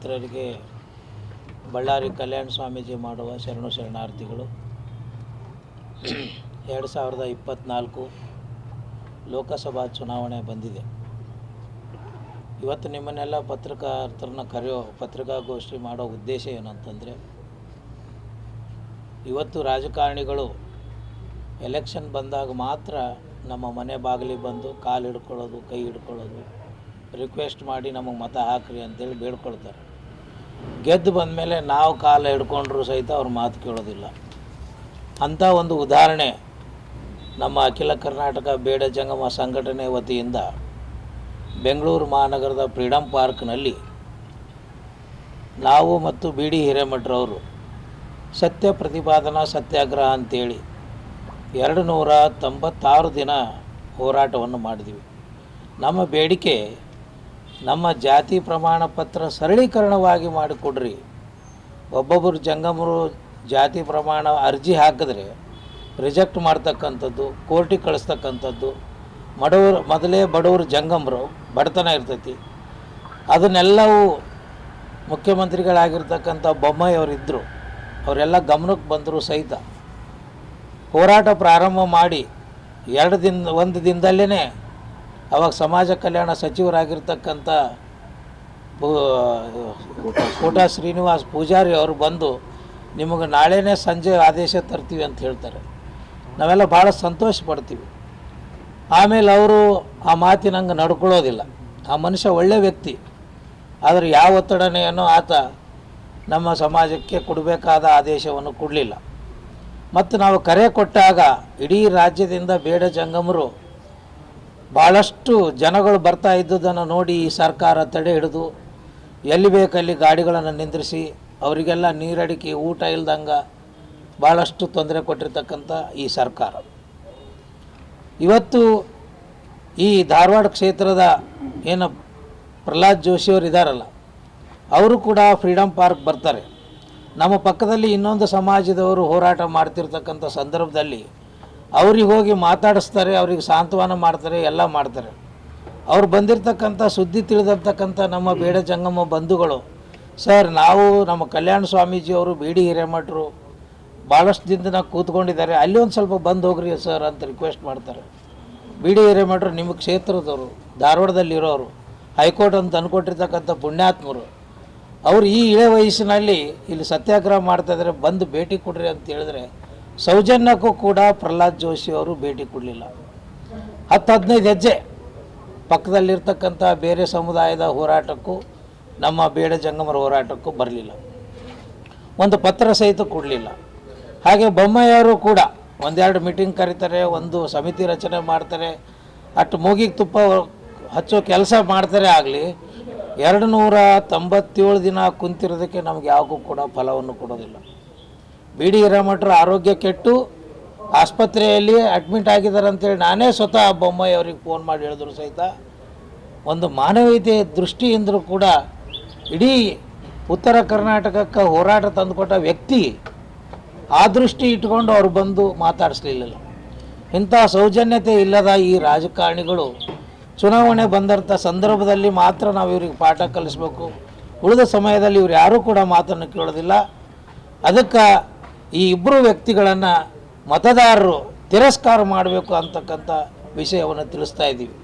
ಮಿತ್ರರಿಗೆ ಬಳ್ಳಾರಿ ಕಲ್ಯಾಣ ಸ್ವಾಮೀಜಿ ಮಾಡುವ ಶರಣು ಶರಣಾರ್ಥಿಗಳು. 2024 ಲೋಕಸಭಾ ಚುನಾವಣೆ ಬಂದಿದೆ. ಇವತ್ತು ನಿಮ್ಮನ್ನೆಲ್ಲ ಪತ್ರಕರ್ತರನ್ನ ಕರೆಯೋ ಪತ್ರಿಕಾಗೋಷ್ಠಿ ಮಾಡೋ ಉದ್ದೇಶ ಏನಂತಂದರೆ, ಇವತ್ತು ರಾಜಕಾರಣಿಗಳು ಎಲೆಕ್ಷನ್ ಬಂದಾಗ ಮಾತ್ರ ನಮ್ಮ ಮನೆ ಬಾಗಿಲಿಗೆ ಬಂದು ಕಾಲು ಹಿಡ್ಕೊಳ್ಳೋದು, ಕೈ ಹಿಡ್ಕೊಳ್ಳೋದು, ರಿಕ್ವೆಸ್ಟ್ ಮಾಡಿ ನಮಗೆ ಮತ ಹಾಕ್ರಿ ಅಂತೇಳಿ ಬೇಡ್ಕೊಳ್ತಾರೆ. ಗೆದ್ದು ಬಂದಮೇಲೆ ನಾವು ಕಾಲು ಹಿಡ್ಕೊಂಡ್ರೂ ಸಹಿತ ಅವ್ರ ಮಾತು ಕೇಳೋದಿಲ್ಲ. ಅಂಥ ಒಂದು ಉದಾಹರಣೆ ನಮ್ಮ ಅಖಿಲ ಕರ್ನಾಟಕ ಬೇಡ ಜಂಗಮ ಸಂಘಟನೆ ವತಿಯಿಂದ ಬೆಂಗಳೂರು ಮಹಾನಗರದ ಫ್ರೀಡಮ್ ಪಾರ್ಕ್ನಲ್ಲಿ ನಾವು ಮತ್ತು ಬಿ ಡಿ ಹಿರೇಮಠರವರು ಸತ್ಯ ಪ್ರತಿಪಾದನಾ ಸತ್ಯಾಗ್ರಹ ಅಂತೇಳಿ 296 ದಿನ ಹೋರಾಟವನ್ನು ಮಾಡಿದ್ವಿ. ನಮ್ಮ ಬೇಡಿಕೆ, ನಮ್ಮ ಜಾತಿ ಪ್ರಮಾಣ ಪತ್ರ ಸರಳೀಕರಣವಾಗಿ ಮಾಡಿಕೊಡ್ರಿ. ಒಬ್ಬೊಬ್ಬರು ಜಂಗಮರು ಜಾತಿ ಪ್ರಮಾಣ ಅರ್ಜಿ ಹಾಕಿದ್ರೆ ರಿಜೆಕ್ಟ್ ಮಾಡ್ತಕ್ಕಂಥದ್ದು, ಕೋರ್ಟಿಗೆ ಕಳಿಸ್ತಕ್ಕಂಥದ್ದು, ಮೊದಲೇ ಬಡವರು ಜಂಗಮರು ಬಡತನ ಇರ್ತೈತಿ. ಅದನ್ನೆಲ್ಲವೂ ಮುಖ್ಯಮಂತ್ರಿಗಳಾಗಿರ್ತಕ್ಕಂಥ ಬೊಮ್ಮಾಯಿ ಅವರಿದ್ದರು, ಅವರೆಲ್ಲ ಗಮನಕ್ಕೆ ಬಂದರೂ ಸಹಿತ ಹೋರಾಟ ಪ್ರಾರಂಭ ಮಾಡಿ 1 ದಿನದಲ್ಲೇ ಅವಾಗ ಸಮಾಜ ಕಲ್ಯಾಣ ಸಚಿವರಾಗಿರ್ತಕ್ಕಂಥ ಕೋಟಾ ಶ್ರೀನಿವಾಸ್ ಪೂಜಾರಿ ಅವರು ಬಂದು ನಿಮಗೆ ನಾಳೆನೇ ಸಂಜೆ ಆದೇಶ ತರ್ತೀವಿ ಅಂತ ಹೇಳ್ತಾರೆ. ನಾವೆಲ್ಲ ಭಾಳ ಸಂತೋಷ ಪಡ್ತೀವಿ. ಆಮೇಲೆ ಅವರು ಆ ಮಾತಿನಂಗೆ ನಡ್ಕೊಳ್ಳೋದಿಲ್ಲ. ಆ ಮನುಷ್ಯ ಒಳ್ಳೆಯ ವ್ಯಕ್ತಿ, ಆದರೆ ಯಾವ ಒತ್ತಡನೆಯನ್ನು ಆತ ನಮ್ಮ ಸಮಾಜಕ್ಕೆ ಕೊಡಬೇಕಾದ ಆದೇಶವನ್ನು ಕೊಡಲಿಲ್ಲ. ಮತ್ತು ನಾವು ಕರೆ ಕೊಟ್ಟಾಗ ಇಡೀ ರಾಜ್ಯದಿಂದ ಬೇಡ ಜಂಗಮರು ಭಾಳಷ್ಟು ಜನಗಳು ಬರ್ತಾ ಇದ್ದುದನ್ನು ನೋಡಿ ಈ ಸರ್ಕಾರ ತಡೆ ಹಿಡಿದು ಎಲ್ಲಿ ಬೇಕಲ್ಲಿ ಗಾಡಿಗಳನ್ನು ನಿಂದ್ರಿಸಿ ಅವರಿಗೆಲ್ಲ ನೀರಡಿಕೆ, ಊಟ ಇಲ್ದಂಗೆ ಭಾಳಷ್ಟು ತೊಂದರೆ ಕೊಟ್ಟಿರ್ತಕ್ಕಂಥ ಈ ಸರ್ಕಾರ ಇವತ್ತು ಈ ಧಾರವಾಡ ಕ್ಷೇತ್ರದ ಏನು ಪ್ರಹ್ಲಾದ್ ಜೋಶಿಯವರು ಇದ್ದಾರಲ್ಲ, ಅವರು ಕೂಡ ಫ್ರೀಡಮ್ ಪಾರ್ಕ್ ಬರ್ತಾರೆ. ನಮ್ಮ ಪಕ್ಕದಲ್ಲಿ ಇನ್ನೊಂದು ಸಮಾಜದವರು ಹೋರಾಟ ಮಾಡ್ತಿರ್ತಕ್ಕಂಥ ಸಂದರ್ಭದಲ್ಲಿ ಅವ್ರಿಗೆ ಹೋಗಿ ಮಾತಾಡಿಸ್ತಾರೆ, ಅವ್ರಿಗೆ ಸಾಂತ್ವನ ಮಾಡ್ತಾರೆ, ಎಲ್ಲ ಮಾಡ್ತಾರೆ. ಅವ್ರು ಬಂದಿರತಕ್ಕಂಥ ಸುದ್ದಿ ತಿಳಿದಿರ್ತಕ್ಕಂಥ ನಮ್ಮ ಬೇಡ ಜಂಗಮ ಬಂಧುಗಳು, ಸರ್ ನಾವು ನಮ್ಮ ಕಲ್ಯಾಣ ಸ್ವಾಮೀಜಿಯವರು ಬಿ ಡಿ ಹಿರೇಮಠರು ಭಾಳಷ್ಟು ದಿನದಿಂದ ಕೂತ್ಕೊಂಡಿದ್ದಾರೆ, ಅಲ್ಲಿ ಒಂದು ಸ್ವಲ್ಪ ಬಂದು ಹೋಗ್ರಿ ಸರ್ ಅಂತ ರಿಕ್ವೆಸ್ಟ್ ಮಾಡ್ತಾರೆ. ಬಿ ಡಿ ಹಿರೇಮಠರು ನಿಮ್ಮ ಕ್ಷೇತ್ರದವರು, ಧಾರವಾಡದಲ್ಲಿರೋರು, ಹೈಕೋರ್ಟ್ ಅಂತ ಅಂದ್ಕೊಟ್ಟಿರ್ತಕ್ಕಂಥ ಪುಣ್ಯಾತ್ಮರು, ಅವರು ಈ ಇಳೆ ವಯಸ್ಸಿನಲ್ಲಿ ಇಲ್ಲಿ ಸತ್ಯಾಗ್ರಹ ಮಾಡ್ತಾಯಿದ್ದಾರೆ, ಬಂದು ಭೇಟಿ ಕೊಡ್ರಿ ಅಂತ ಹೇಳಿದ್ರೆ ಸೌಜನ್ಯಕ್ಕೂ ಕೂಡ ಪ್ರಹ್ಲಾದ್ ಜೋಶಿ ಅವರು ಭೇಟಿ ಕೊಡಲಿಲ್ಲ. 10-15 ಹೆಜ್ಜೆ ಪಕ್ಕದಲ್ಲಿರ್ತಕ್ಕಂಥ ಬೇರೆ ಸಮುದಾಯದ ಹೋರಾಟಕ್ಕೂ ನಮ್ಮ ಬೇಡ ಜಂಗಮರ ಹೋರಾಟಕ್ಕೂ ಬರಲಿಲ್ಲ. ಒಂದು ಪತ್ರ ಸಹಿತ ಕೊಡಲಿಲ್ಲ. ಹಾಗೆ ಬೊಮ್ಮಾಯಿಯವರು ಕೂಡ 1-2 ಮೀಟಿಂಗ್ ಕರೀತಾರೆ, ಒಂದು ಸಮಿತಿ ರಚನೆ ಮಾಡ್ತಾರೆ, ಅಷ್ಟು ಮೂಗಿಗೆ ತುಪ್ಪ ಹಚ್ಚೋ ಕೆಲಸ ಮಾಡ್ತಾರೆ. ಆಗಲಿ 297 ದಿನ ಕುಂತಿರೋದಕ್ಕೆ ನಮ್ಗೆ ಯಾವಾಗೂ ಕೂಡ ಫಲವನ್ನು ಕೊಡೋದಿಲ್ಲ. ಬಿ ಡಿ ಹಿರೇಮಠರು ಆರೋಗ್ಯ ಕೆಟ್ಟು ಆಸ್ಪತ್ರೆಯಲ್ಲಿ ಅಡ್ಮಿಟ್ ಆಗಿದ್ದಾರೆ ಅಂತೇಳಿ ನಾನೇ ಸ್ವತಃ ಬೊಮ್ಮಾಯಿ ಅವ್ರಿಗೆ ಫೋನ್ ಮಾಡಿ ಹೇಳಿದ್ರು ಸಹಿತ ಒಂದು ಮಾನವೀಯತೆ ದೃಷ್ಟಿಯಿಂದಲೂ ಕೂಡ ಇಡೀ ಉತ್ತರ ಕರ್ನಾಟಕಕ್ಕೆ ಹೋರಾಟ ತಂದುಕೊಟ್ಟ ವ್ಯಕ್ತಿ ಆ ದೃಷ್ಟಿ ಇಟ್ಕೊಂಡು ಅವ್ರು ಬಂದು ಮಾತಾಡಿಸ್ಲಿಲ್ಲ. ಇಂಥ ಸೌಜನ್ಯತೆ ಇಲ್ಲದ ಈ ರಾಜಕಾರಣಿಗಳು ಚುನಾವಣೆ ಬಂದಂಥ ಸಂದರ್ಭದಲ್ಲಿ ಮಾತ್ರ ನಾವು ಇವ್ರಿಗೆ ಪಾಠ ಕಲಿಸ್ಬೇಕು, ಉಳಿದ ಸಮಯದಲ್ಲಿ ಇವ್ರು ಯಾರೂ ಕೂಡ ಮಾತನ್ನು ಕೇಳೋದಿಲ್ಲ. ಅದಕ್ಕೆ ಈ ಇಬ್ಬರು ವ್ಯಕ್ತಿಗಳನ್ನು ಮತದಾರರು ತಿರಸ್ಕಾರ ಮಾಡಬೇಕು ಅಂತಕ್ಕಂಥ ವಿಷಯವನ್ನು ತಿಳಿಸ್ತಾ ಇದ್ದೀವಿ.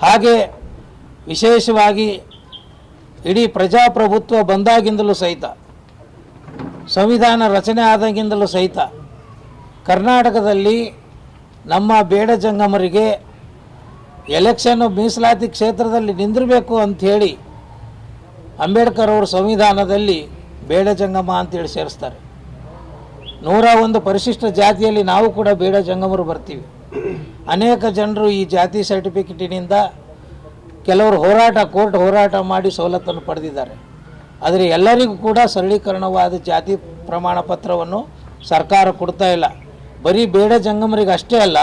ಹಾಗೆ ವಿಶೇಷವಾಗಿ ಇಡೀ ಪ್ರಜಾಪ್ರಭುತ್ವ ಬಂದಾಗಿಂದಲೂ ಸಹಿತ, ಸಂವಿಧಾನ ರಚನೆ ಆದಾಗಿಂದಲೂ ಸಹಿತ ಕರ್ನಾಟಕದಲ್ಲಿ ನಮ್ಮ ಬೇಡ ಜಂಗಮರಿಗೆ ಎಲೆಕ್ಷನ್ನು ಮೀಸಲಾತಿ ಕ್ಷೇತ್ರದಲ್ಲಿ ನಿಂದಿರಬೇಕು ಅಂಥೇಳಿ ಅಂಬೇಡ್ಕರ್ ಅವರು ಸಂವಿಧಾನದಲ್ಲಿ ಬೇಡ ಜಂಗಮ ಅಂತೇಳಿ ಸೇರಿಸ್ತಾರೆ. 101 ಪರಿಶಿಷ್ಟ ಜಾತಿಯಲ್ಲಿ ನಾವು ಕೂಡ ಬೇಡ ಜಂಗಮರು ಬರ್ತೀವಿ. ಅನೇಕ ಜನರು ಈ ಜಾತಿ ಸರ್ಟಿಫಿಕೇಟಿನಿಂದ ಕೆಲವರು ಕೋರ್ಟ್ ಹೋರಾಟ ಮಾಡಿ ಸವಲತ್ತನ್ನು ಪಡೆದಿದ್ದಾರೆ. ಆದರೆ ಎಲ್ಲರಿಗೂ ಕೂಡ ಸರಳೀಕರಣವಾದ ಜಾತಿ ಪ್ರಮಾಣ ಪತ್ರವನ್ನು ಸರ್ಕಾರ ಕೊಡ್ತಾ ಇಲ್ಲ. ಬರೀ ಬೇಡ ಜಂಗಮರಿಗೆ ಅಷ್ಟೇ ಅಲ್ಲ,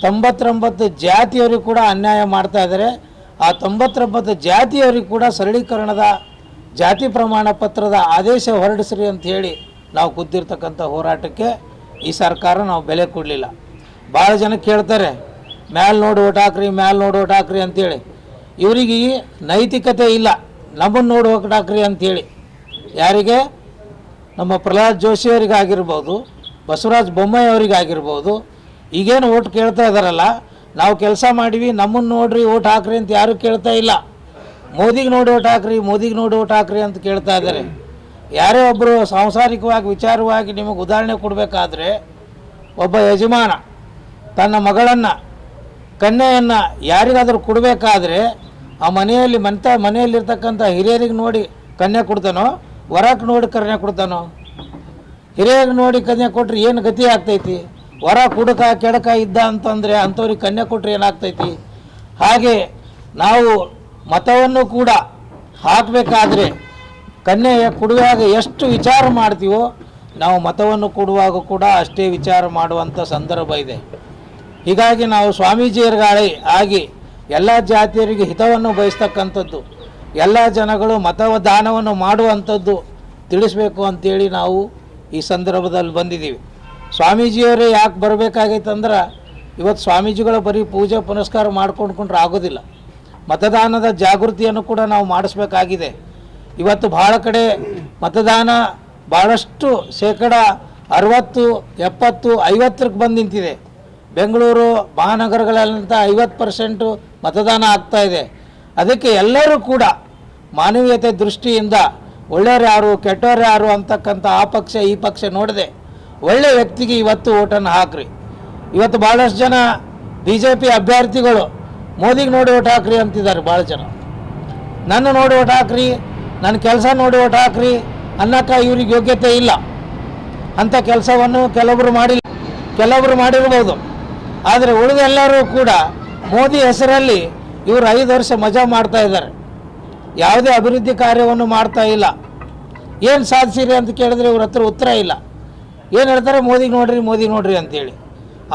99 ಜಾತಿಯವರಿಗೆ ಕೂಡ ಅನ್ಯಾಯ ಮಾಡ್ತಾ ಇದ್ದಾರೆ. ಆ 99 ಜಾತಿಯವರಿಗೆ ಕೂಡ ಸರಳೀಕರಣದ ಜಾತಿ ಪ್ರಮಾಣ ಪತ್ರದ ಆದೇಶ ಹೊರಡಿಸ್ರಿ ಅಂತ ಹೇಳಿ ನಾವು ಕೂತಿರ್ತಕ್ಕಂಥ ಹೋರಾಟಕ್ಕೆ ಈ ಸರ್ಕಾರ ನಾವು ಬೆಲೆ ಕೊಡಲಿಲ್ಲ. ಭಾಳ ಜನ ಕೇಳ್ತಾರೆ, ಮ್ಯಾಲೆ ನೋಡಿ ಓಟ್ ಹಾಕ್ರಿ ಅಂತೇಳಿ. ಇವರಿಗೆ ನೈತಿಕತೆ ಇಲ್ಲ. ನಮ್ಮನ್ನು ನೋಡಿ ಓಟ್ ಹಾಕ್ರಿ ಅಂತೇಳಿ ಯಾರಿಗೆ ನಮ್ಮ ಪ್ರಹ್ಲಾದ್ ಜೋಶಿ ಅವರಿಗಾಗಿರ್ಬೋದು, ಬಸವರಾಜ ಬೊಮ್ಮಾಯಿ ಅವರಿಗಾಗಿರ್ಬೋದು, ಈಗೇನು ಓಟ್ ಕೇಳ್ತಾ ಇದ್ದಾರಲ್ಲ, ನಾವು ಕೆಲಸ ಮಾಡಿವಿ ನಮ್ಮನ್ನು ನೋಡ್ರಿ ಓಟ್ ಹಾಕ್ರಿ ಅಂತ ಯಾರೂ ಕೇಳ್ತಾ ಇಲ್ಲ. ಮೋದಿಗೆ ನೋಡಿ ಓಟ್ ಹಾಕ್ರಿ, ಮೋದಿಗೆ ನೋಡಿ ಓಟ್ ಹಾಕ್ರಿ ಅಂತ ಕೇಳ್ತಾ ಇದ್ದಾರೆ. ಯಾರೇ ಒಬ್ಬರು ಸಾಂಸಾರಿಕವಾಗಿ ವಿಚಾರವಾಗಿ ನಿಮಗೆ ಉದಾಹರಣೆ ಕೊಡಬೇಕಾದ್ರೆ, ಒಬ್ಬ ಯಜಮಾನ ತನ್ನ ಮಗಳನ್ನು ಕನ್ಯೆಯನ್ನು ಯಾರಿಗಾದರೂ ಕೊಡಬೇಕಾದ್ರೆ ಆ ಮನೆಯಲ್ಲಿರ್ತಕ್ಕಂಥ ಹಿರಿಯರಿಗೆ ನೋಡಿ ಕನ್ಯೆ ಕೊಡ್ತಾನೋ, ವರಕ್ಕೆ ನೋಡಿ ಕನ್ಯೆ ಕೊಡ್ತಾನೋ? ಹಿರಿಯರಿಗೆ ನೋಡಿ ಕನ್ಯೆ ಕೊಟ್ಟರೆ ಏನು ಗತಿ ಆಗ್ತೈತಿ? ವರ ಕುಡಕ ಕೆಡಕ ಇದ್ದ ಅಂತಂದರೆ ಅಂಥವ್ರಿಗೆ ಕನ್ಯೆ ಕೊಟ್ಟರೆ ಏನಾಗ್ತೈತಿ? ಹಾಗೆ ನಾವು ಮತವನ್ನು ಕೂಡ ಹಾಕಬೇಕಾದ್ರೆ ಕನ್ಯೆಯ ಕೊಡುವಾಗ ಎಷ್ಟು ವಿಚಾರ ಮಾಡ್ತೀವೋ, ನಾವು ಮತವನ್ನು ಕೊಡುವಾಗ ಕೂಡ ಅಷ್ಟೇ ವಿಚಾರ ಮಾಡುವಂಥ ಸಂದರ್ಭ ಇದೆ. ಹೀಗಾಗಿ ನಾವು ಸ್ವಾಮೀಜಿಯರ್ಗಾಳಿ ಆಗಿ ಎಲ್ಲ ಜಾತಿಯರಿಗೆ ಹಿತವನ್ನು ಬಯಸ್ತಕ್ಕಂಥದ್ದು, ಎಲ್ಲ ಜನಗಳು ಮತದಾನವನ್ನು ಮಾಡುವಂಥದ್ದು ತಿಳಿಸ್ಬೇಕು ಅಂತೇಳಿ ನಾವು ಈ ಸಂದರ್ಭದಲ್ಲಿ ಬಂದಿದ್ದೀವಿ. ಸ್ವಾಮೀಜಿಯವರೇ ಯಾಕೆ ಬರಬೇಕಾಗೈತಂದ್ರೆ, ಇವತ್ತು ಸ್ವಾಮೀಜಿಗಳು ಬರೀ ಪೂಜೆ ಪುನಸ್ಕಾರ ಮಾಡ್ಕೊಂಡ್ರೆ ಆಗೋದಿಲ್ಲ. ಮತದಾನದ ಜಾಗೃತಿಯನ್ನು ಕೂಡ ನಾವು ಮಾಡಿಸ್ಬೇಕಾಗಿದೆ. ಇವತ್ತು ಭಾಳ ಕಡೆ ಮತದಾನ ಭಾಳಷ್ಟು 60%, 70%, 50% ಬಂದು ನಿಂತಿದೆ. ಬೆಂಗಳೂರು ಮಹಾನಗರಗಳಂತ 50% ಮತದಾನ ಆಗ್ತಾಯಿದೆ. ಅದಕ್ಕೆ ಎಲ್ಲರೂ ಕೂಡ ಮಾನವೀಯತೆ ದೃಷ್ಟಿಯಿಂದ ಒಳ್ಳೆಯವ್ರು ಯಾರು ಕೆಟ್ಟವ್ರು ಯಾರು ಅಂತಕ್ಕಂಥ ಆ ಪಕ್ಷ ಈ ಪಕ್ಷ ನೋಡದೆ ಒಳ್ಳೆಯ ವ್ಯಕ್ತಿಗೆ ಇವತ್ತು ಓಟನ್ನು ಹಾಕ್ರಿ. ಇವತ್ತು ಭಾಳಷ್ಟು ಜನ BJP ಅಭ್ಯರ್ಥಿಗಳು ಮೋದಿಗೆ ನೋಡಿ ಓಟ್ ಹಾಕ್ರಿ ಅಂತಿದ್ದಾರೆ. ಭಾಳ ಜನ ನನ್ನ ನೋಡಿ ಓಟ್ ಹಾಕ್ರಿ, ನನ್ನ ಕೆಲಸ ನೋಡಿ ಓಟ್ ಹಾಕ್ರಿ ಅನ್ನೋಕ್ಕೆ ಇವ್ರಿಗೆ ಯೋಗ್ಯತೆ ಇಲ್ಲ. ಅಂಥ ಕೆಲಸವನ್ನು ಕೆಲವರು ಮಾಡಿರ್ಬೋದು. ಆದರೆ ಉಳಿದೆಲ್ಲರೂ ಕೂಡ ಮೋದಿ ಹೆಸರಲ್ಲಿ ಇವರು 5 ವರ್ಷ ಮಜಾ ಮಾಡ್ತಾ ಇದ್ದಾರೆ. ಯಾವುದೇ ಅಭಿವೃದ್ಧಿ ಕಾರ್ಯವನ್ನು ಮಾಡ್ತಾ ಇಲ್ಲ. ಏನು ಸಾಧಿಸಿರಿ ಅಂತ ಕೇಳಿದ್ರೆ ಇವ್ರ ಹತ್ರ ಉತ್ತರ ಇಲ್ಲ. ಏನು ಹೇಳ್ತಾರೆ? ಮೋದಿ ನೋಡ್ರಿ ಅಂತೇಳಿ.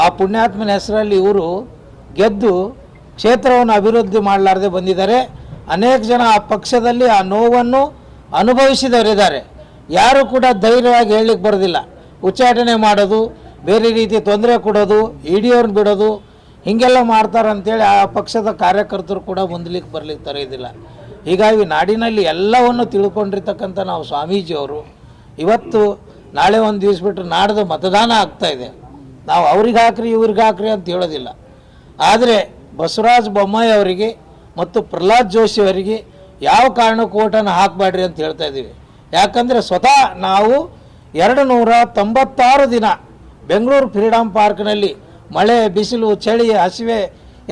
ಆ ಪುಣ್ಯಾತ್ಮನ ಹೆಸರಲ್ಲಿ ಇವರು ಗೆದ್ದು ಕ್ಷೇತ್ರವನ್ನು ಅಭಿವೃದ್ಧಿ ಮಾಡಲಾರದೆ ಬಂದಿದ್ದಾರೆ. ಅನೇಕ ಜನ ಆ ಪಕ್ಷದಲ್ಲಿ ಆ ನೋವನ್ನು ಅನುಭವಿಸಿದವರಿದ್ದಾರೆ. ಯಾರು ಕೂಡ ಧೈರ್ಯವಾಗಿ ಹೇಳಲಿಕ್ಕೆ ಬರೋದಿಲ್ಲ. ಉಚ್ಚಾಟನೆ ಮಾಡೋದು, ಬೇರೆ ರೀತಿ ತೊಂದರೆ ಕೊಡೋದು, ಇಡಿಯವ್ರನ್ನ ಬಿಡೋದು, ಹೀಗೆಲ್ಲ ಮಾಡ್ತಾರಂತೇಳಿ ಆ ಪಕ್ಷದ ಕಾರ್ಯಕರ್ತರು ಕೂಡ ಮುಂದಲಿಕ್ಕೆ ಬರಲಿಕ್ಕೆ ತರೆಯೋದಿಲ್ಲ. ಹೀಗಾಗಿ ನಾಡಿನಲ್ಲಿ ಎಲ್ಲವನ್ನು ತಿಳ್ಕೊಂಡಿರ್ತಕ್ಕಂಥ ನಾವು ಸ್ವಾಮೀಜಿಯವರು ಇವತ್ತು ನಾಳೆ ಒಂದು ದಿವಸ ಬಿಟ್ಟು ನಾಡ್ದು ಮತದಾನ ಆಗ್ತಾಯಿದೆ. ನಾವು ಅವ್ರಿಗೆ ಹಾಕ್ರಿ ಇವ್ರಿಗೆ ಹಾಕ್ರಿ ಅಂತ ಹೇಳೋದಿಲ್ಲ. ಆದರೆ ಬಸವರಾಜ ಬೊಮ್ಮಾಯಿ ಅವರಿಗೆ ಮತ್ತು ಪ್ರಹ್ಲಾದ್ ಜೋಶಿ ಅವರಿಗೆ ಯಾವ ಕಾರಣಕ್ಕೂ ಓಟನ್ನು ಹಾಕಬೇಡ್ರಿ ಅಂತ ಹೇಳ್ತಾ ಇದ್ದೀವಿ. ಯಾಕಂದರೆ ಸ್ವತಃ ನಾವು 296 ದಿನ ಬೆಂಗಳೂರು ಫ್ರೀಡಮ್ ಪಾರ್ಕ್ನಲ್ಲಿ ಮಳೆ, ಬಿಸಿಲು, ಚಳಿ, ಹಸಿವೆ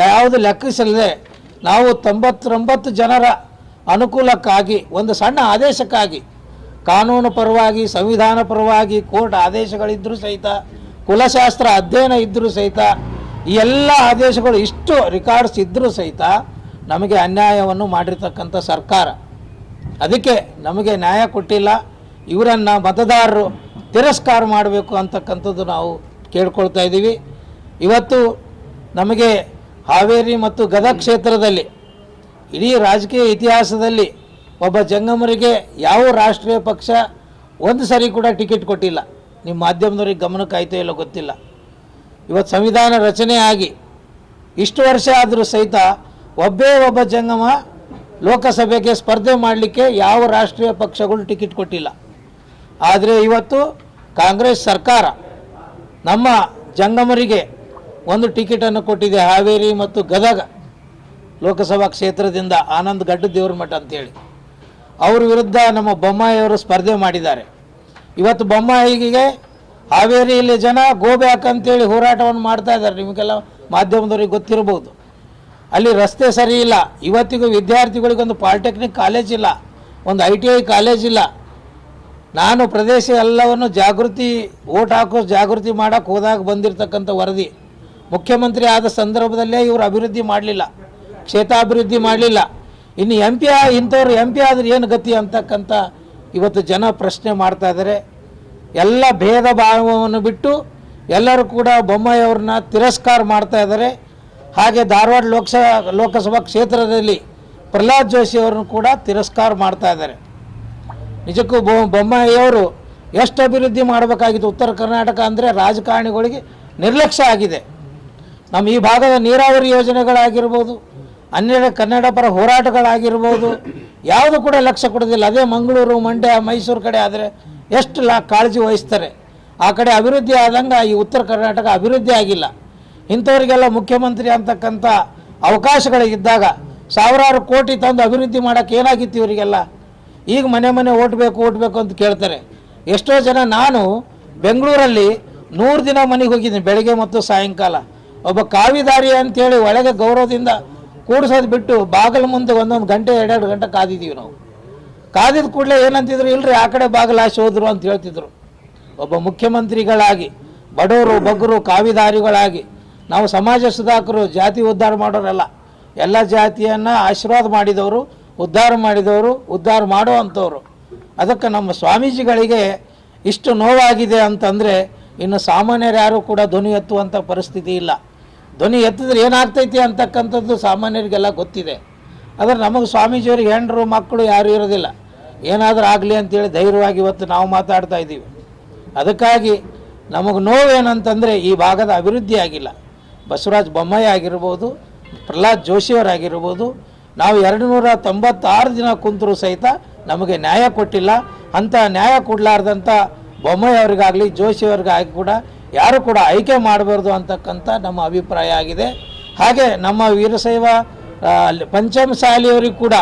ಯಾವುದು ಲೆಕ್ಕಿಸಲಿದೆ ನಾವು 99 ಜನರ ಅನುಕೂಲಕ್ಕಾಗಿ ಒಂದು ಸಣ್ಣ ಆದೇಶಕ್ಕಾಗಿ ಕಾನೂನು ಪರವಾಗಿ, ಸಂವಿಧಾನ ಪರವಾಗಿ, ಕೋರ್ಟ್ ಆದೇಶಗಳಿದ್ದರೂ ಸಹಿತ, ಕುಲಶಾಸ್ತ್ರ ಅಧ್ಯಯನ ಇದ್ದರೂ ಸಹಿತ, ಈ ಎಲ್ಲ ಆದೇಶಗಳು ಇಷ್ಟು ರೆಕಾರ್ಡ್ಸ್ ಇದ್ದರೂ ಸಹಿತ ನಮಗೆ ಅನ್ಯಾಯವನ್ನು ಮಾಡಿರ್ತಕ್ಕಂಥ ಸರ್ಕಾರ. ಅದಕ್ಕೆ ನಮಗೆ ನ್ಯಾಯ ಕೊಟ್ಟಿಲ್ಲ. ಇವರನ್ನು ಮತದಾರರು ತಿರಸ್ಕಾರ ಮಾಡಬೇಕು ಅಂತಕ್ಕಂಥದ್ದು ನಾವು ಕೇಳ್ಕೊಳ್ತಾ ಇದ್ದೀವಿ. ಇವತ್ತು ನಮಗೆ ಹಾವೇರಿ ಮತ್ತು ಗದಗ ಕ್ಷೇತ್ರದಲ್ಲಿ ಇಡೀ ರಾಜಕೀಯ ಇತಿಹಾಸದಲ್ಲಿ ಒಬ್ಬ ಜಂಗಮರಿಗೆ ಯಾವ ರಾಷ್ಟ್ರೀಯ ಪಕ್ಷ ಒಂದು ಸರಿ ಕೂಡ ಟಿಕೆಟ್ ಕೊಟ್ಟಿಲ್ಲ. ನಿಮ್ಮ ಮಾಧ್ಯಮದವ್ರಿಗೆ ಗಮನಕ್ಕೆ ಆಯ್ತೋ ಇಲ್ಲೋ ಗೊತ್ತಿಲ್ಲ. ಇವತ್ತು ಸಂವಿಧಾನ ರಚನೆ ಆಗಿ ಇಷ್ಟು ವರ್ಷ ಆದರೂ ಸಹಿತ ಒಬ್ಬ ಜಂಗಮ ಲೋಕಸಭೆಗೆ ಸ್ಪರ್ಧೆ ಮಾಡಲಿಕ್ಕೆ ಯಾವ ರಾಷ್ಟ್ರೀಯ ಪಕ್ಷಗಳು ಟಿಕೆಟ್ ಕೊಟ್ಟಿಲ್ಲ. ಆದರೆ ಇವತ್ತು ಕಾಂಗ್ರೆಸ್ ಸರ್ಕಾರ ನಮ್ಮ ಜಂಗಮರಿಗೆ ಒಂದು ಟಿಕೆಟನ್ನು ಕೊಟ್ಟಿದೆ. ಹಾವೇರಿ ಮತ್ತು ಗದಗ ಲೋಕಸಭಾ ಕ್ಷೇತ್ರದಿಂದ ಆನಂದ್ ಗಡ್ಡ ದೇವ್ರಮಠ ಅಂತೇಳಿ ಅವ್ರ ವಿರುದ್ಧ ನಮ್ಮ ಬೊಮ್ಮಾಯಿಯವರು ಸ್ಪರ್ಧೆ ಮಾಡಿದ್ದಾರೆ. ಇವತ್ತು ಬೊಮ್ಮಾಯಿಗೆ ಹಾವೇರಿಯಲ್ಲಿ ಜನ ಗೋ ಬ್ಯಾಕ್ ಅಂತೇಳಿ ಹೋರಾಟವನ್ನು ಮಾಡ್ತಾ ಇದ್ದಾರೆ. ನಿಮಗೆಲ್ಲ ಮಾಧ್ಯಮದವ್ರಿಗೆ ಗೊತ್ತಿರಬಹುದು. ಅಲ್ಲಿ ರಸ್ತೆ ಸರಿ ಇಲ್ಲ. ಇವತ್ತಿಗೂ ವಿದ್ಯಾರ್ಥಿಗಳಿಗೊಂದು ಪಾಲಿಟೆಕ್ನಿಕ್ ಕಾಲೇಜ್ ಇಲ್ಲ, ಒಂದು ITI ಕಾಲೇಜ್ ಇಲ್ಲ. ನಾನು ಪ್ರದೇಶ ಎಲ್ಲವನ್ನು ಓಟ್ ಹಾಕೋ ಜಾಗೃತಿ ಮಾಡೋಕ್ಕೆ ಹೋದಾಗ ಬಂದಿರತಕ್ಕಂಥ ವರದಿ, ಮುಖ್ಯಮಂತ್ರಿ ಆದ ಸಂದರ್ಭದಲ್ಲೇ ಇವರು ಅಭಿವೃದ್ಧಿ ಮಾಡಲಿಲ್ಲ, ಕ್ಷೇತ್ರಾಭಿವೃದ್ಧಿ ಮಾಡಲಿಲ್ಲ. ಇನ್ನು ಇಂಥವ್ರು MP ಆದರೆ ಏನು ಗತಿ ಅಂತಕ್ಕಂಥ ಇವತ್ತು ಜನ ಪ್ರಶ್ನೆ ಮಾಡ್ತಾ ಇದ್ದಾರೆ. ಎಲ್ಲ ಭೇದ ಭಾವವನ್ನು ಬಿಟ್ಟು ಎಲ್ಲರೂ ಕೂಡ ಬೊಮ್ಮಾಯಿ ಅವ್ರನ್ನ ತಿರಸ್ಕಾರ ಮಾಡ್ತಾ ಇದ್ದಾರೆ. ಹಾಗೆ ಧಾರವಾಡ ಲೋಕಸಭಾ ಕ್ಷೇತ್ರದಲ್ಲಿ ಪ್ರಹ್ಲಾದ್ ಜೋಶಿ ಅವರನ್ನು ಕೂಡ ತಿರಸ್ಕಾರ ಮಾಡ್ತಾ ಇದ್ದಾರೆ. ನಿಜಕ್ಕೂ ಬೊಮ್ಮಾಯಿಯವರು ಎಷ್ಟು ಅಭಿವೃದ್ಧಿ ಮಾಡಬೇಕಾಗಿತ್ತು ಉತ್ತರ ಕರ್ನಾಟಕ ಅಂದರೆ ರಾಜಕಾರಣಿಗಳಿಗೆ ನಿರ್ಲಕ್ಷ್ಯ ಆಗಿದೆ. ನಮ್ಮ ಈ ಭಾಗದ ನೀರಾವರಿ ಯೋಜನೆಗಳಾಗಿರ್ಬೋದು, ಕನ್ನಡ ಪರ ಹೋರಾಟಗಳಾಗಿರ್ಬೋದು ಯಾವುದು ಕೂಡ ಲಕ್ಷ್ಯ ಕೊಡೋದಿಲ್ಲ. ಅದೇ ಮಂಗಳೂರು, ಮಂಡ್ಯ, ಮೈಸೂರು ಕಡೆ ಆದರೆ ಎಷ್ಟು ಕಾಳಜಿ ವಹಿಸ್ತಾರೆ. ಆ ಕಡೆ ಅಭಿವೃದ್ಧಿ ಆದಂಗೆ ಈ ಉತ್ತರ ಕರ್ನಾಟಕ ಅಭಿವೃದ್ಧಿ ಆಗಿಲ್ಲ. ಇಂಥವ್ರಿಗೆಲ್ಲ ಮುಖ್ಯಮಂತ್ರಿ ಅಂತಕ್ಕಂಥ ಅವಕಾಶಗಳಿದ್ದಾಗ ಸಾವಿರಾರು ಕೋಟಿ ತಂದು ಅಭಿವೃದ್ಧಿ ಮಾಡೋಕ್ಕೆ ಏನಾಗಿತ್ತು ಇವರಿಗೆಲ್ಲ? ಈಗ ಮನೆ ಮನೆ ಓಟ್ ಬೇಕು ಅಂತ ಕೇಳ್ತಾರೆ. ಎಷ್ಟೋ ಜನ, ನಾನು ಬೆಂಗಳೂರಲ್ಲಿ 100 ದಿನ ಮನೆಗೆ ಹೋಗಿದ್ದೀನಿ, ಬೆಳಗ್ಗೆ ಮತ್ತು ಸಾಯಂಕಾಲ. ಒಬ್ಬ ಕಾವಿದಾರಿ ಅಂತೇಳಿ ಒಳಗೆ ಗೌರವದಿಂದ ಕೂಡಿಸೋದು ಬಿಟ್ಟು ಬಾಗಿಲು ಮುಂದೆ 1 ಗಂಟೆ 2 ಗಂಟೆ ಕಾದಿದ್ದೀವಿ ನಾವು. ಕಾದಿದ ಕೂಡಲೇ ಏನಂತಿದ್ರು, ಇಲ್ರಿ ಆ ಕಡೆ ಬಾಗಿಲು ಹಾಸಿ ಹೋದ್ರು ಅಂತ ಹೇಳ್ತಿದ್ರು. ಒಬ್ಬ ಮುಖ್ಯಮಂತ್ರಿಗಳಾಗಿ ಬಡವರು ಬಗ್ಗರು ಕಾವಿದಾರಿಗಳಾಗಿ ನಾವು ಸಮಾಜ ಸುಧಾಕರು, ಜಾತಿ ಉದ್ಧಾರ ಮಾಡೋರಲ್ಲ, ಎಲ್ಲ ಜಾತಿಯನ್ನು ಆಶೀರ್ವಾದ ಮಾಡಿದವರು, ಉದ್ಧಾರ ಮಾಡಿದವರು, ಉದ್ಧಾರ ಮಾಡೋ ಅಂಥವ್ರು. ಅದಕ್ಕೆ ನಮ್ಮ ಸ್ವಾಮೀಜಿಗಳಿಗೆ ಇಷ್ಟು ನೋವಾಗಿದೆ ಅಂತಂದರೆ ಇನ್ನು ಸಾಮಾನ್ಯರು ಯಾರೂ ಕೂಡ ಧ್ವನಿ ಎತ್ತುವಂಥ ಪರಿಸ್ಥಿತಿ ಇಲ್ಲ. ಧ್ವನಿ ಎತ್ತಿದ್ರೆ ಏನಾಗ್ತೈತಿ ಅಂತಕ್ಕಂಥದ್ದು ಸಾಮಾನ್ಯರಿಗೆಲ್ಲ ಗೊತ್ತಿದೆ. ಆದರೆ ನಮಗೆ ಸ್ವಾಮೀಜಿಯವ್ರಿಗೆ ಹೆಂಡರು ಮಕ್ಕಳು ಯಾರೂ ಇರೋದಿಲ್ಲ. ಏನಾದರೂ ಆಗಲಿ ಅಂತೇಳಿ ಧೈರ್ಯವಾಗಿ ಇವತ್ತು ನಾವು ಮಾತಾಡ್ತಾ ಇದ್ದೀವಿ. ಅದಕ್ಕಾಗಿ ನಮಗೆ ನೋವೇನಂತಂದರೆ ಈ ಭಾಗದ ಅಭಿವೃದ್ಧಿ ಆಗಿಲ್ಲ. ಬಸವರಾಜ ಬೊಮ್ಮಾಯಿ ಆಗಿರ್ಬೋದು, ಪ್ರಹ್ಲಾದ್ ಜೋಶಿಯವರಾಗಿರ್ಬೋದು, ನಾವು 296 ದಿನ ಕುಂತರೂ ಸಹಿತ ನಮಗೆ ನ್ಯಾಯ ಕೊಟ್ಟಿಲ್ಲ. ಅಂಥ ನ್ಯಾಯ ಕೊಡಲಾರ್ದಂಥ ಬೊಮ್ಮಾಯಿ ಅವರಿಗಾಗಲಿ ಜೋಶಿಯವ್ರಿಗಾಗಿ ಕೂಡ ಯಾರು ಕೂಡ ಆಯ್ಕೆ ಮಾಡಬಾರ್ದು ಅಂತಕ್ಕಂಥ ನಮ್ಮ ಅಭಿಪ್ರಾಯ ಆಗಿದೆ. ಹಾಗೆ ನಮ್ಮ ವೀರಶೈವ ಪಂಚಮಸಾಲಿಯವರಿಗೂ ಕೂಡ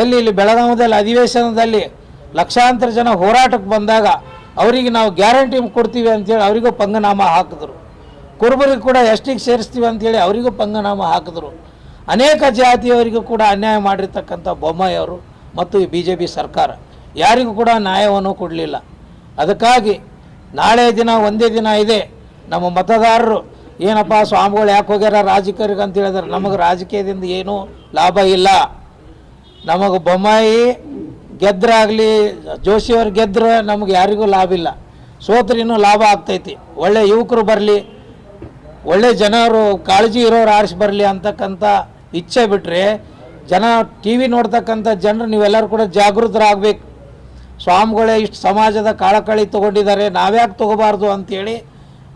ಇಲ್ಲಿ ಬೆಳಗಾವಿಯಲ್ಲಿ ಅಧಿವೇಶನದಲ್ಲಿ ಲಕ್ಷಾಂತರ ಜನ ಹೋರಾಟಕ್ಕೆ ಬಂದಾಗ ಅವರಿಗೆ ನಾವು ಗ್ಯಾರಂಟಿ ಕೊಡ್ತೀವಿ ಅಂತೇಳಿ ಅವರಿಗೂ ಪಂಗನಾಮ ಹಾಕಿದ್ರು. ಕುರುಬರಿಗೆ ಕೂಡ ಎಷ್ಟಿಗೆ ಸೇರಿಸ್ತೀವಿ ಅಂಥೇಳಿ ಅವರಿಗೂ ಪಂಗನಾಮ ಹಾಕಿದ್ರು. ಅನೇಕ ಜಾತಿಯವರಿಗೂ ಕೂಡ ಅನ್ಯಾಯ ಮಾಡಿರ್ತಕ್ಕಂಥ ಬೊಮ್ಮಾಯಿ ಅವರು ಮತ್ತು ಈ BJP ಸರ್ಕಾರ ಯಾರಿಗೂ ಕೂಡ ನ್ಯಾಯವನ್ನು ಕೊಡಲಿಲ್ಲ. ಅದಕ್ಕಾಗಿ ನಾಳೆ ದಿನ ಒಂದೇ ದಿನ ಇದೆ, ನಮ್ಮ ಮತದಾರರು ಏನಪ್ಪ ಸ್ವಾಮಿಗಳು ಯಾಕೆ ಹೋಗ್ಯಾರ ರಾಜಕೀಯರಿಗೆ ಅಂತ ಹೇಳಿದ್ರೆ, ನಮಗೆ ರಾಜಕೀಯದಿಂದ ಏನೂ ಲಾಭ ಇಲ್ಲ. ನಮಗೆ ಬೊಮ್ಮಾಯಿ ಗೆದ್ರಾಗಲಿ ಜೋಶಿಯವ್ರು ಗೆದ್ರೆ ನಮಗೆ ಯಾರಿಗೂ ಲಾಭ ಇಲ್ಲ. ಸೋತ್ರೆ ಇನ್ನೂ ಲಾಭ ಆಗ್ತೈತಿ. ಒಳ್ಳೆ ಯುವಕರು ಬರಲಿ, ಒಳ್ಳೆ ಜನರು ಕಾಳಜಿ ಇರೋರು ಆರಿಸಿ ಬರಲಿ ಅಂತಕ್ಕಂಥ ಇಚ್ಛೆ ಬಿಟ್ಟರೆ ಜನ TV ನೋಡ್ತಕ್ಕಂಥ ಜನರು ನೀವೆಲ್ಲರೂ ಕೂಡ ಜಾಗೃತರಾಗಬೇಕು. ಸ್ವಾಮಿಗಳೇ ಇಷ್ಟು ಸಮಾಜದ ಕಾಳಕಳಿ ತೊಗೊಂಡಿದ್ದಾರೆ, ನಾವ್ಯಾಕೆ ತೊಗೋಬಾರ್ದು ಅಂಥೇಳಿ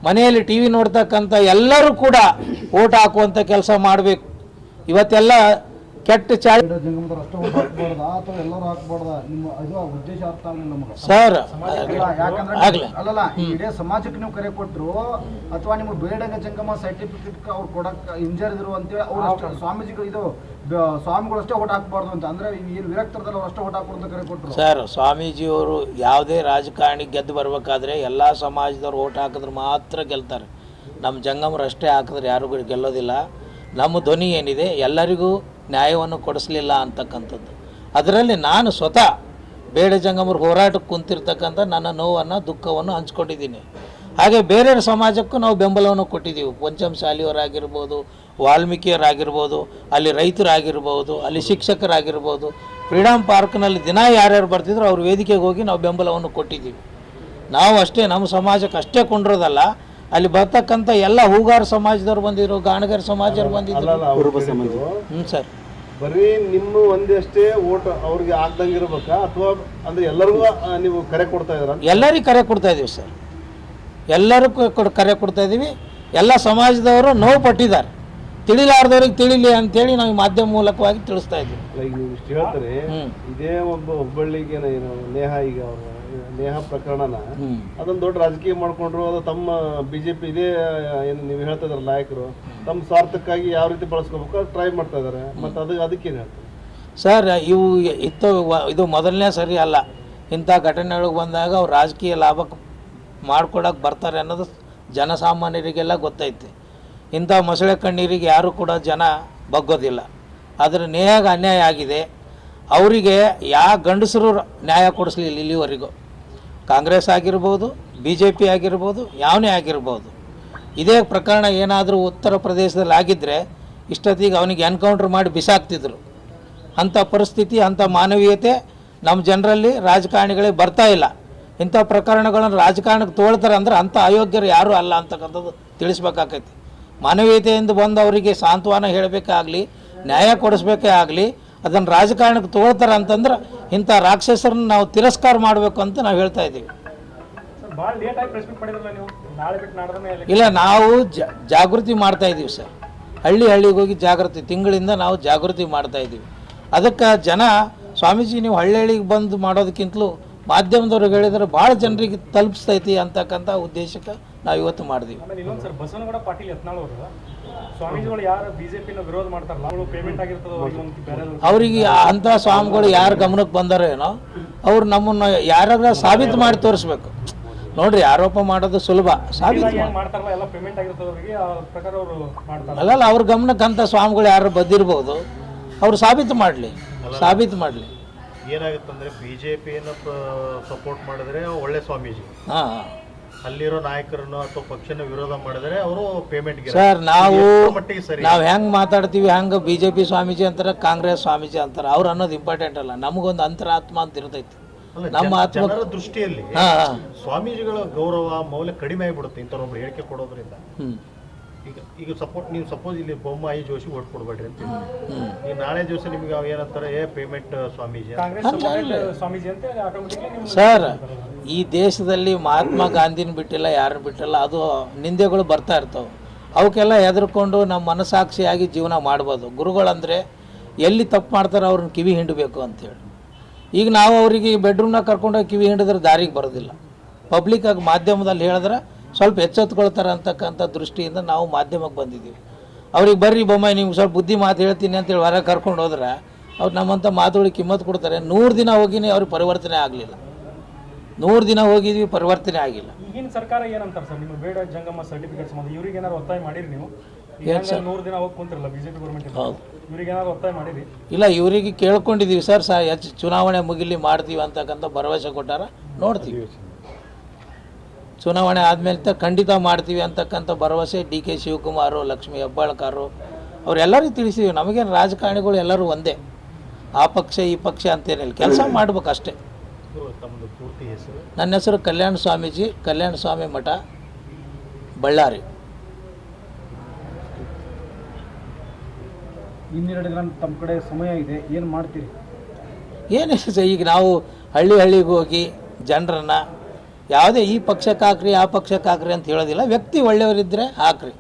ಮನೆಯಲ್ಲಿ TV ನೋಡ್ತಕ್ಕಂಥ ಎಲ್ಲರೂ ಕೂಡ ಓಟ್ ಹಾಕುವಂಥ ಕೆಲಸ ಮಾಡಬೇಕು. ಇವತ್ತೆಲ್ಲ ಕೆಟ್ಟ ಸರ್ ಆಗಲಿ ಅಲ್ಲಲ್ಲ, ಇಡೀ ಸಮಾಜಕ್ಕೆ ನೀವು ಕರೆ ಕೊಟ್ಟರು ಅಥವಾ ನಿಮ್ಗೆ ಬೇಡಂಗ ಜಂಗಮ ಸರ್ಟಿಫಿಕೇಟ್ ಅವ್ರು ಕೊಡಕ್ಕೆ ಹಿಂಜರಿದ್ರು ಅಂತೇಳಿ ಅವ್ರು ಸ್ವಾಮೀಜಿಗಳು ಇದು ಸ್ವಾಮಿಗಳು ಅಷ್ಟೇ ಓಟ್ ಹಾಕ್ಬಾರ್ದು ಅಂತ ಅಂದ್ರೆ ವಿರಕ್ತರದಲ್ಲಿ ಅವ್ರು ಅಷ್ಟೇ ಓಟ್ ಹಾಕ್ಬಾರ್ದು ಅಂತ ಕರೆ ಕೊಟ್ಟರು. ಸರ್, ಸ್ವಾಮೀಜಿಯವರು ಯಾವುದೇ ರಾಜಕಾರಣಿ ಗೆದ್ದು ಬರಬೇಕಾದ್ರೆ ಎಲ್ಲ ಸಮಾಜದವ್ರು ಓಟ್ ಹಾಕಿದ್ರೆ ಮಾತ್ರ ಗೆಲ್ತಾರೆ. ನಮ್ಮ ಜಂಗಮರು ಅಷ್ಟೇ ಹಾಕಿದ್ರೆ ಯಾರಿಗೂ ಗೆಲ್ಲೋದಿಲ್ಲ. ನಮ್ಮ ಧ್ವನಿ ಏನಿದೆ ಎಲ್ಲರಿಗೂ ನ್ಯಾಯವನ್ನು ಕೊಡಿಸಲಿಲ್ಲ ಅಂತಕ್ಕಂಥದ್ದು. ಅದರಲ್ಲಿ ನಾನು ಸ್ವತಃ ಬೇಡ ಜಂಗಮರು ಹೋರಾಟಕ್ಕೆ ಕುಂತಿರ್ತಕ್ಕಂಥ ನನ್ನ ನೋವನ್ನು ದುಃಖವನ್ನು ಹಂಚ್ಕೊಂಡಿದ್ದೀನಿ. ಹಾಗೆ ಬೇರೆ ಸಮಾಜಕ್ಕೂ ನಾವು ಬೆಂಬಲವನ್ನು ಕೊಟ್ಟಿದ್ದೀವಿ. ಪಂಚಮಸಾಲಿಯವರಾಗಿರ್ಬೋದು, ವಾಲ್ಮೀಕಿಯವರಾಗಿರ್ಬೋದು, ಅಲ್ಲಿ ರೈತರಾಗಿರ್ಬೋದು, ಅಲ್ಲಿ ಶಿಕ್ಷಕರಾಗಿರ್ಬೋದು, ಫ್ರೀಡಮ್ ಪಾರ್ಕ್ನಲ್ಲಿ ದಿನ ಯಾರ್ಯಾರು ಬರ್ತಿದ್ರು ಅವ್ರ ವೇದಿಕೆಗೆ ಹೋಗಿ ನಾವು ಬೆಂಬಲವನ್ನು ಕೊಟ್ಟಿದ್ದೀವಿ. ನಾವು ಅಷ್ಟೇ ನಮ್ಮ ಸಮಾಜಕ್ಕೆ ಅಷ್ಟೇ ಕೊಂಡಿರೋದಲ್ಲ, ಅಲ್ಲಿ ಬರ್ತಕ್ಕಂಥ ಎಲ್ಲ ಹೂಗಾರ ಸಮಾಜದವ್ರು ಬಂದಿದ್ರು, ಗಾಣಗಾರ ಸಮಾಜದವ್ರು ಬಂದಿದ್ರು. ಸರ್, ಬರೀ ನಿಮ್ಮ ಒಂದಷ್ಟೇ ಓಟ್ ಅವ್ರಿಗೆ ಆಗ್ದಂಗೆ ಇರ್ಬೇಕಾ ಅಥವಾ ಅಂದ್ರೆ ಎಲ್ಲರಿಗೂ ನೀವು ಕರೆ ಕೊಡ್ತಾ ಇದ್ದೀರಾ? ಎಲ್ಲರಿಗೂ ಕರೆ ಕೊಡ್ತಾ ಇದ್ದೀವಿ ಸರ್, ಎಲ್ಲರಿಗೂ ಕರೆ ಕೊಡ್ತಾ ಇದ್ದೀವಿ. ಎಲ್ಲ ಸಮಾಜದವರು ನೋವು ಪಟ್ಟಿದ್ದಾರೆ, ತಿಳಿಲಾರ್ದವ್ರಿಗೆ ತಿಳಿಲಿ ಅಂತೇಳಿ ನಾವು ಮಾಧ್ಯಮ ಮೂಲಕವಾಗಿ ತಿಳಿಸ್ತಾ ಇದ್ದೀವಿ. ಈಗ ನೀವು ಇಷ್ಟು ಹೇಳ್ತಾರೆ, ಇದೇ ಒಬ್ಬ ಹುಬ್ಬಳ್ಳಿಗೆ ನೇಹ ಪ್ರಕರಣನ ಅದೊಂದು ದೊಡ್ಡ ರಾಜಕೀಯ ಮಾಡ್ಕೊಂಡ್ರು. ಅದು ತಮ್ಮ BJP ಇದೇ ಏನು ನೀವು ಹೇಳ್ತಾ ಇದಾರೆ ನಾಯಕರು ತಮ್ಮ ಸ್ವಾರ್ಥಕ್ಕಾಗಿ ಯಾವ ರೀತಿ ಬಳಸ್ಕೋಬೇಕು ಟ್ರೈ ಮಾಡ್ತಾ ಇದ್ದಾರೆ. ಮತ್ತು ಅದಕ್ಕೇನು ಹೇಳ್ತಾರೆ ಸರ್? ಇದು ಮೊದಲನೇ ಸರಿ ಅಲ್ಲ. ಇಂಥ ಘಟನೆಗಳಿಗೆ ಬಂದಾಗ ಅವ್ರು ರಾಜಕೀಯ ಲಾಭಕ್ಕೆ ಮಾಡ್ಕೊಡಕ್ಕೆ ಬರ್ತಾರೆ ಅನ್ನೋದು ಜನಸಾಮಾನ್ಯರಿಗೆಲ್ಲ ಗೊತ್ತೈತೆ. ಇಂಥ ಮೊಸಳೆ ಕಣ್ಣೀರಿಗೆ ಯಾರೂ ಕೂಡ ಜನ ಬಗ್ಗೋದಿಲ್ಲ. ಆದರೆ ನೇಹಾಗ ಅನ್ಯಾಯ ಆಗಿದೆ. ಅವರಿಗೆ ಯಾವ ಗಂಡಸರು ನ್ಯಾಯ ಕೊಡಿಸ್ಲಿಲ್ಲ ಇಲ್ಲಿವರೆಗೂ. ಕಾಂಗ್ರೆಸ್ ಆಗಿರ್ಬೋದು, BJP ಆಗಿರ್ಬೋದು, ಯಾವನೇ ಆಗಿರ್ಬೋದು. ಇದೇ ಪ್ರಕರಣ ಏನಾದರೂ ಉತ್ತರ ಪ್ರದೇಶದಲ್ಲಿ ಆಗಿದ್ದರೆ ಇಷ್ಟೊತ್ತಿಗೆ ಅವನಿಗೆ ಎನ್ಕೌಂಟ್ರ್ ಮಾಡಿ ಬಿಸಾಕ್ತಿದ್ರು. ಅಂಥ ಪರಿಸ್ಥಿತಿ, ಅಂಥ ಮಾನವೀಯತೆ ನಮ್ಮ ಜನರಲ್ಲಿ ರಾಜಕಾರಣಿಗಳಿಗೆ ಬರ್ತಾ ಇಲ್ಲ. ಇಂಥ ಪ್ರಕರಣಗಳನ್ನು ರಾಜಕಾರಣಕ್ಕೆ ತೋಳ್ತಾರೆ ಅಂದ್ರೆ ಅಂಥ ಅಯೋಗ್ಯರು ಯಾರೂ ಅಲ್ಲ ಅಂತಕ್ಕಂಥದ್ದು ತಿಳಿಸ್ಬೇಕಾಕೈತಿ. ಮಾನವೀಯತೆಯಿಂದ ಬಂದು ಅವರಿಗೆ ಸಾಂತ್ವನ ಹೇಳಬೇಕಾಗಲಿ, ನ್ಯಾಯ ಕೊಡಿಸ್ಬೇಕೇ ಆಗಲಿ, ಅದನ್ನು ರಾಜಕಾರಣಕ್ಕೆ ತೋಳ್ತಾರೆ ಅಂತಂದ್ರೆ ಇಂಥ ರಾಕ್ಷಸರನ್ನ ನಾವು ತಿರಸ್ಕಾರ ಮಾಡಬೇಕು ಅಂತ ನಾವು ಹೇಳ್ತಾ ಇದ್ದೀವಿ. ಇಲ್ಲ, ನಾವು ಜಾಗೃತಿ ಮಾಡ್ತಾ ಇದ್ದೀವಿ ಸರ್. ಹಳ್ಳಿಗೆ ಹೋಗಿ ಜಾಗೃತಿ ತಿಂಗಳಿಂದ ನಾವು ಜಾಗೃತಿ ಮಾಡ್ತಾಯಿದ್ದೀವಿ. ಅದಕ್ಕೆ ಜನ ಸ್ವಾಮೀಜಿ ನೀವು ಹಳ್ಳಿಗೆ ಬಂದು ಮಾಡೋದಕ್ಕಿಂತಲೂ ಮಾಧ್ಯಮದವ್ರಿಗೆ ಹೇಳಿದರೆ ಭಾಳ ಜನರಿಗೆ ತಲುಪಿಸ್ತೈತಿ ಅಂತಕ್ಕಂಥ ಉದ್ದೇಶಕ್ಕೆ ನಾವು ಇವತ್ತು ಮಾಡಿದ್ವಿ. ಆಮೇಲೆ ಇನ್ನೊಂದು ಸರ್ ಬಸವನಗೌಡ ಪಾಟೀಲ್ ಯತ್ನಾಳ್ ಅವರು ಸ್ವಾಮೀಜಿಗಳು ಯಾರು ಬಿಜೆಪಿನ ವಿರೋಧ ಮಾಡ್ತಾರಲ್ಲ ಅವರು ಪೇಮೆಂಟ್ ಆಗಿರ್ತದೆ ಅವರಿಗೆ ಅಂಥ ಸ್ವಾಮಿಗಳು ಯಾರು ಗಮನಕ್ಕೆ ಬಂದಾರೋ ಏನೋ ಅವ್ರು ನಮ್ಮನ್ನು ಯಾರಾದ್ರೂ ಸಾಬೀತು ಮಾಡಿ ತೋರಿಸ್ಬೇಕು. ನೋಡ್ರಿ ಆರೋಪ ಮಾಡೋದು ಸುಲಭ, ಸಾಬೀತು ಮಾಡ್ತಾರಲ್ಲ ಎಲ್ಲ ಪೇಮೆಂಟ್ ಆಗಿರ್ತದೆ ಅವರಿಗೆ ಆ ಪ್ರಕಾರ ಅವರು ಮಾಡ್ತಾರೆ. ಅಲ್ಲಲ್ಲ ಅವ್ರ ಗಮನಕ್ಕೆ ಅಂಥ ಸ್ವಾಮಿಗಳು ಯಾರು ಬಂದಿರ್ಬೋದು, ಅವ್ರು ಸಾಬೀತು ಮಾಡಲಿ. ಏನಾಗುತ್ತಂದ್ರೆ ಬಿಜೆಪಿಯನ್ನು ಸಪೋರ್ಟ್ ಮಾಡಿದ್ರೆ ಒಳ್ಳೆ ಸ್ವಾಮೀಜಿ, ಹಾಂ ಅಲ್ಲಿರೋ ನಾಯಕರನ್ನು ಅಥವಾ ಪಕ್ಷನ ವಿರೋಧ ಮಾಡಿದ್ರೆ ಅವರು ಪೇಮೆಂಟ್ ಸರ್ ನಾವು ಮಟ್ಟಿಗೆ ಸರಿ. ನಾವು ಹೆಂಗೆ ಮಾತಾಡ್ತೀವಿ ಹಂಗೆ BJP ಸ್ವಾಮೀಜಿ ಅಂತಾರೆ, ಕಾಂಗ್ರೆಸ್ ಸ್ವಾಮೀಜಿ ಅಂತಾರೆ. ಅವ್ರು ಅನ್ನೋದು ಇಂಪಾರ್ಟೆಂಟ್ ಅಲ್ಲ, ನಮಗೊಂದು ಅಂತರಾತ್ಮ ಅಂತ ಇರ್ತೈತಿ. ನಮ್ಮ ಆತ್ಮ ಜನರ ದೃಷ್ಟಿಯಲ್ಲಿ ಸ್ವಾಮೀಜಿಗಳ ಗೌರವ ಮೌಲ್ಯ ಕಡಿಮೆ ಆಗಿಬಿಡುತ್ತೆ ಇಂಥವ್ರೊಬ್ರು ಹೇಳಿಕೆ ಕೊಡೋದ್ರಿಂದ. ಈಗ ಸಪೋಸ್ ಇಲ್ಲಿ ಬೊಮ್ಮಾಯಿ ಜೋಶಿ ಓಟ್ ಕೊಡ್ಬೇಡ್ರಿ ಅಂತ ಈಗ ನಾಳೆ ದಿವಸ ನಿಮ್ಗೆ ಏನಂತಾರೆ ಪೇಮೆಂಟ್ ಸ್ವಾಮೀಜಿ ಸ್ವಾಮೀಜಿ ಅಂತ ಆಟೋಮೆಟಿಕ್ಲಿ ಸರ್, ಈ ದೇಶದಲ್ಲಿ ಮಹಾತ್ಮ ಗಾಂಧಿನ ಬಿಟ್ಟಿಲ್ಲ, ಯಾರನ್ನ ಬಿಟ್ಟಿಲ್ಲ. ಅದು ನಿಂದೆಗಳು ಬರ್ತಾ ಇರ್ತವೆ. ಅವಕ್ಕೆಲ್ಲ ಹೆದರ್ಕೊಂಡು ನಮ್ಮ ಮನಸ್ಸಾಕ್ಷಿಯಾಗಿ ಜೀವನ ಮಾಡ್ಬೋದು. ಗುರುಗಳಂದರೆ ಎಲ್ಲಿ ತಪ್ಪು ಮಾಡ್ತಾರೆ ಅವ್ರನ್ನ ಕಿವಿ ಹಿಂಡಬೇಕು ಅಂತೇಳಿ. ಈಗ ನಾವು ಅವರಿಗೆ ಬೆಡ್ರೂಮ್ನಾಗ ಕರ್ಕೊಂಡೋಗಿ ಕಿವಿ ಹಿಂಡಿದ್ರೆ ದಾರಿಗೆ ಬರೋದಿಲ್ಲ. ಪಬ್ಲಿಕ್ಕಾಗಿ ಮಾಧ್ಯಮದಲ್ಲಿ ಹೇಳಿದ್ರೆ ಸ್ವಲ್ಪ ಎಚ್ಚೆತ್ಕೊಳ್ತಾರೆ ಅಂತಕ್ಕಂಥ ದೃಷ್ಟಿಯಿಂದ ನಾವು ಮಾಧ್ಯಮಕ್ಕೆ ಬಂದಿದ್ದೀವಿ. ಅವ್ರಿಗೆ ಬರ್ರಿ ಬೊಮ್ಮಾಯಿ ನಿಮ್ಗೆ ಸ್ವಲ್ಪ ಬುದ್ಧಿ ಮಾತು ಹೇಳ್ತೀನಿ ಅಂತೇಳಿ ಹೊರಗೆ ಕರ್ಕೊಂಡು ಹೋದ್ರೆ ಅವ್ರು ನಮ್ಮಂಥ ಮಾತುಗಳಿಗೆ ಕಿಮ್ಮತ್ತು ಕೊಡ್ತಾರೆ. 100 ದಿನ ಹೋಗಿನೇ ಅವ್ರಿಗೆ ಪರಿವರ್ತನೆ ಆಗಲಿಲ್ಲ. 100 ದಿನ ಹೋಗಿದ್ವಿ, ಪರಿವರ್ತನೆ ಆಗಿಲ್ಲ. ಈಗಿನ ಸರ್ಕಾರ ಏನಂತಾರೆ ಸರ್ ನಿಮ್ಮ ಬೇಡ ಜಂಗಮ ಸರ್ಟಿಫಿಕೇಟ್ ಸಂಬಂಧ ಇವ್ರಿಗೆ ಏನಾದ್ರು ಒತ್ತಾಯ ಮಾಡಿರಿ ನೀವು? 100 ದಿನ ಹೋಗಿ ಕುಂತಿರಲ್ಲ ಬಿಜೆಪಿ ಗೌರ್ಮೆಂಟ್, ಇವ್ರಿಗೆ ಏನಾದ್ರು ಒತ್ತಾಯ ಮಾಡಿರಿ? ಇಲ್ಲ, ಇವರಿಗೆ ಕೇಳ್ಕೊಂಡಿದ್ದೀವಿ ಸರ್, ಚುನಾವಣೆ ಮುಗಿಲಿ ಮಾಡ್ತೀವಿ ಅಂತಕ್ಕಂಥ ಭರವಸೆ ಕೊಟ್ಟಾರ. ನೋಡ್ತೀವಿ, ಚುನಾವಣೆ ಆದಮೇಲೆ ಖಂಡಿತ ಮಾಡ್ತೀವಿ ಅಂತಕ್ಕಂಥ ಭರವಸೆ DK ಶಿವಕುಮಾರು, ಲಕ್ಷ್ಮೀ ಹೆಬ್ಬಾಳ್ಕರು ಅವರೆಲ್ಲರಿಗೂ ತಿಳಿಸಿದ್ದೀವಿ. ನಮಗೇನು ರಾಜಕಾರಣಿಗಳು ಎಲ್ಲರೂ ಒಂದೇ, ಆ ಪಕ್ಷ ಈ ಪಕ್ಷ ಅಂತೇನಿಲ್ಲ, ಕೆಲಸ ಮಾಡ್ಬೇಕಷ್ಟೇ. ತಮ್ಮದು ಪೂರ್ತಿ ಹೆಸರು? ನನ್ನ ಹೆಸರು ಕಲ್ಯಾಣ ಸ್ವಾಮೀಜಿ, ಕಲ್ಯಾಣ ಸ್ವಾಮಿ ಮಠ, ಬಳ್ಳಾರಿ. ಇನ್ನೆರಡು ದಿನ ತಮ್ಮ ಕಡೆ ಸಮಯ ಇದೆ, ಏನು ಮಾಡ್ತೀರಿ? ಏನಿಲ್ಲ, ಈಗ ನಾವು ಹಳ್ಳಿಗೆ ಹೋಗಿ ಜನರನ್ನು ಯಾವುದೇ ಈ ಪಕ್ಷಕ್ಕೆ ಹಾಕ್ರಿ ಆ ಪಕ್ಷಕ್ಕೆ ಹಾಕ್ರಿ ಅಂತ ಹೇಳೋದಿಲ್ಲ. ವ್ಯಕ್ತಿ ಒಳ್ಳೆಯವರಿದ್ದರೆ ಹಾಕ್ರಿ,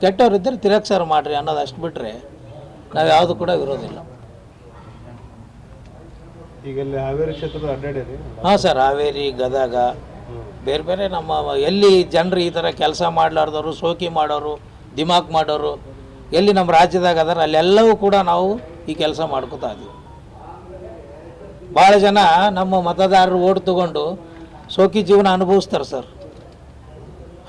ಕೆಟ್ಟವರಿದ್ದರೆ ತಿರಸ್ಕಾರ ಮಾಡಿರಿ ಅನ್ನೋದು ಅಷ್ಟು ಬಿಟ್ಟರೆ ನಾವು ಯಾವುದು ಕೂಡ ವಿರೋಧಿಲ್ಲ. ಈಗ ಇಲ್ಲಿ ಹಾವೇರಿ ಕ್ಷೇತ್ರದ ಅಡ್ಡಾಡಿರಿ? ಹಾಂ ಸರ್, ಹಾವೇರಿ, ಗದಗ, ಬೇರೆ ಬೇರೆ ನಮ್ಮ ಎಲ್ಲಿ ಜನರು ಈ ಥರ ಕೆಲಸ ಮಾಡಲಾರ್ದವರು, ಶೋಕಿ ಮಾಡೋರು, ದಿಮಾಕ್ ಮಾಡೋರು ಎಲ್ಲಿ ನಮ್ಮ ರಾಜ್ಯದಾಗ ಅದಾರ ಅಲ್ಲೆಲ್ಲವೂ ಕೂಡ ನಾವು ಈ ಕೆಲಸ ಮಾಡ್ಕೋತಾ ಇದ್ದೀವಿ. ಭಾಳ ಜನ ನಮ್ಮ ಮತದಾರರು ಓಟ್ ತಗೊಂಡು ಶೋಕಿ ಜೀವನ ಅನುಭವಿಸ್ತಾರೆ ಸರ್.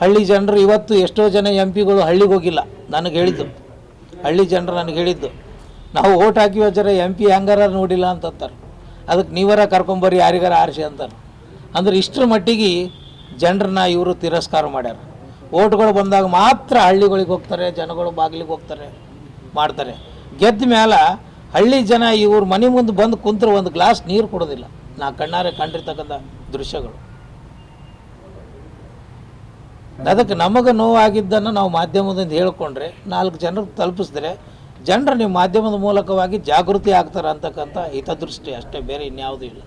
ಹಳ್ಳಿ ಜನರು ಇವತ್ತು ಎಷ್ಟೋ ಜನ MP ಗಳು ಹಳ್ಳಿಗೆ ಹೋಗಿಲ್ಲ. ನನಗೆ ಹೇಳಿದ್ದು ಹಳ್ಳಿ ಜನರು ನನಗೆ ಹೇಳಿದ್ದು, ನಾವು ಓಟ್ ಹಾಕಿವ ಜರ MP ಹೆಂಗಾರ ನೋಡಿಲ್ಲ ಅಂತಂತಾರೆ. ಅದಕ್ಕೆ ನೀವರ ಕರ್ಕೊಂಬರ್ರಿ ಯಾರಿಗಾರ ಆರಿಸಿ ಅಂತಾರೆ. ಅಂದ್ರೆ ಇಷ್ಟರ ಮಟ್ಟಿಗೆ ಜನರನ್ನ ಇವರು ತಿರಸ್ಕಾರ ಮಾಡ್ಯಾರ. ಓಟ್ಗಳು ಬಂದಾಗ ಮಾತ್ರ ಹಳ್ಳಿಗಳಿಗೆ ಹೋಗ್ತಾರೆ, ಜನಗಳು ಬಾಗಿಲಿಗೆ ಹೋಗ್ತಾರೆ, ಮಾಡ್ತಾರೆ. ಗೆದ್ದ ಮೇಲೆ ಹಳ್ಳಿ ಜನ ಇವ್ರ ಮನೆ ಮುಂದೆ ಬಂದು ಕುಂತ್ರೆ ಒಂದು ಗ್ಲಾಸ್ ನೀರು ಕೊಡೋದಿಲ್ಲ. ನಾ ಕಣ್ಣಾರೆ ಕಂಡಿರ್ತಕ್ಕಂಥ ದೃಶ್ಯಗಳು. ಅದಕ್ಕೆ ನಮಗೆ ನೋವಾಗಿದ್ದನ್ನು ನಾವು ಮಾಧ್ಯಮದಿಂದ ಹೇಳ್ಕೊಂಡ್ರೆ 4 ಜನರಿಗೆ ತಲುಪಿಸಿದ್ರೆ ಜನರು ನೀವು ಮಾಧ್ಯಮದ ಮೂಲಕವಾಗಿ ಜಾಗೃತಿ ಆಗ್ತಾರೆ ಅಂತಕ್ಕಂಥ ಹಿತದೃಷ್ಟಿ ಅಷ್ಟೇ, ಬೇರೆ ಇನ್ಯಾವುದೂ ಇಲ್ಲ.